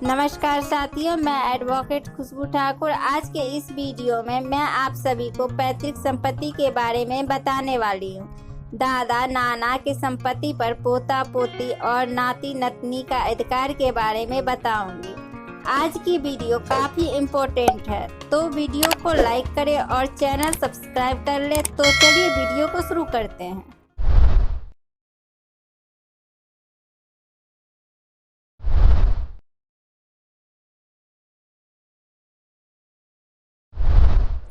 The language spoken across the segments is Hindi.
नमस्कार साथियों, मैं एडवोकेट खुशबू ठाकुर। आज के इस वीडियो में मैं आप सभी को पैतृक संपत्ति के बारे में बताने वाली हूँ। दादा नाना की संपत्ति पर पोता पोती और नाती नतनी का अधिकार के बारे में बताऊंगी। आज की वीडियो काफी इम्पोर्टेंट है, तो वीडियो को लाइक करें और चैनल सब्सक्राइब कर ले। तो चलिए वीडियो को शुरू करते हैं।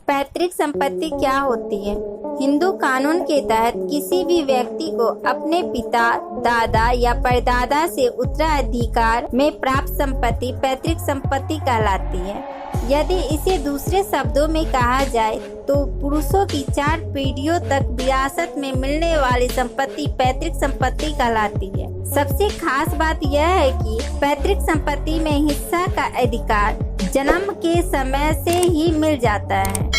पैतृक संपत्ति क्या होती है? हिंदू कानून के तहत किसी भी व्यक्ति को अपने पिता, दादा या परदादा से उत्तराधिकार में प्राप्त संपत्ति पैतृक संपत्ति कहलाती है। यदि इसे दूसरे शब्दों में कहा जाए तो पुरुषों की 4 पीढ़ियों तक विरासत में मिलने वाली संपत्ति पैतृक संपत्ति कहलाती है। सबसे खास बात यह है कि पैतृक संपत्ति में हिस्सा का अधिकार जन्म के समय से ही मिल जाता है।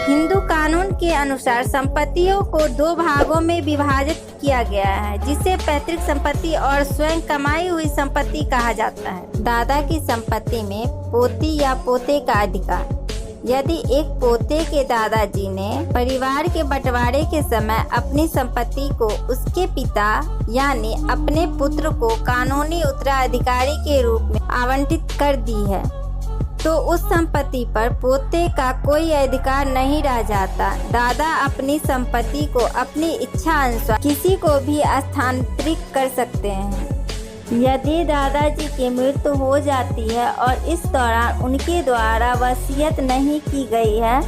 हिंदू कानून के अनुसार संपत्तियों को 2 भागों में विभाजित किया गया है, जिसे पैतृक संपत्ति और स्वयं कमाई हुई संपत्ति कहा जाता है। दादा की संपत्ति में पोती या पोते का अधिकार। यदि एक पोते के दादाजी ने परिवार के बंटवारे के समय अपनी संपत्ति को उसके पिता यानी अपने पुत्र को कानूनी उत्तराधिकारी के रूप में आवंटित कर दी है, तो उस संपत्ति पर पोते का कोई अधिकार नहीं रह जाता। दादा अपनी संपत्ति को अपनी इच्छा अनुसार किसी को भी स्थानांतरित कर सकते हैं। यदि दादाजी की मृत्यु हो जाती है और इस दौरान उनके द्वारा वसीयत नहीं की गई है,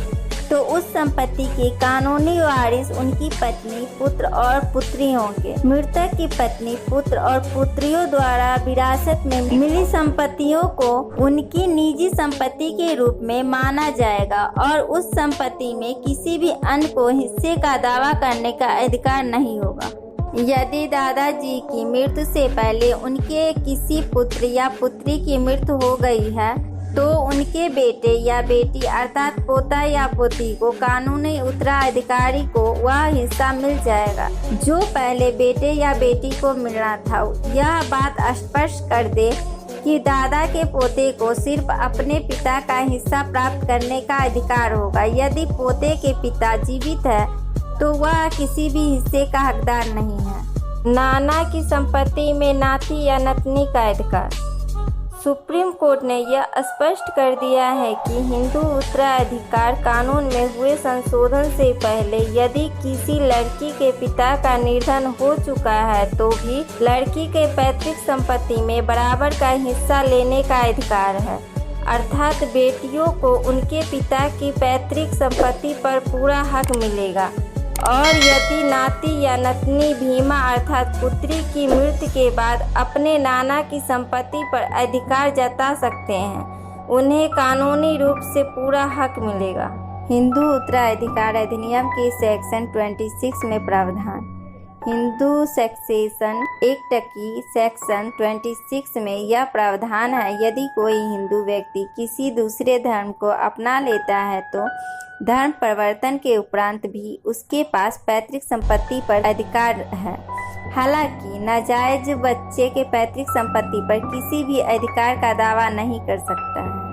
तो उस संपत्ति के कानूनी वारिस उनकी पत्नी, पुत्र और पुत्री होंगे। मृतक की पत्नी, पुत्र और पुत्रियों द्वारा विरासत में मिली संपत्तियों को उनकी निजी संपत्ति के रूप में माना जाएगा और उस संपत्ति में किसी भी अन्य को हिस्से का दावा करने का अधिकार नहीं होगा। यदि दादाजी की मृत्यु से पहले उनके किसी पुत्र या पुत्री की मृत्यु हो गई है, तो उनके बेटे या बेटी अर्थात पोता या पोती को कानूनी उत्तराधिकारी को वह हिस्सा मिल जाएगा जो पहले बेटे या बेटी को मिलना था। यह बात स्पष्ट कर दे कि दादा के पोते को सिर्फ अपने पिता का हिस्सा प्राप्त करने का अधिकार होगा। यदि पोते के पिता जीवित है तो वह किसी भी हिस्से का हकदार नहीं है। नाना की संपत्ति में नाती या नतनी का अधिकार। सुप्रीम कोर्ट ने यह स्पष्ट कर दिया है कि हिंदू उत्तराधिकार कानून में हुए संशोधन से पहले यदि किसी लड़की के पिता का निधन हो चुका है तो भी लड़की के पैतृक संपत्ति में बराबर का हिस्सा लेने का अधिकार है, अर्थात बेटियों को उनके पिता की पैतृक संपत्ति पर पूरा हक मिलेगा। और यदि नाती या नतनी भीमा अर्थात पुत्री की मृत्यु के बाद अपने नाना की संपत्ति पर अधिकार जता सकते हैं, उन्हें कानूनी रूप से पूरा हक मिलेगा। हिंदू उत्तराधिकार अधिनियम के सेक्शन 26 में प्रावधान। हिंदू सक्सेशन एक्ट की सेक्शन 26 में यह प्रावधान है, यदि कोई हिंदू व्यक्ति किसी दूसरे धर्म को अपना लेता है तो धर्म परिवर्तन के उपरांत भी उसके पास पैतृक संपत्ति पर अधिकार है। हालांकि नाजायज बच्चे के पैतृक संपत्ति पर किसी भी अधिकार का दावा नहीं कर सकता है।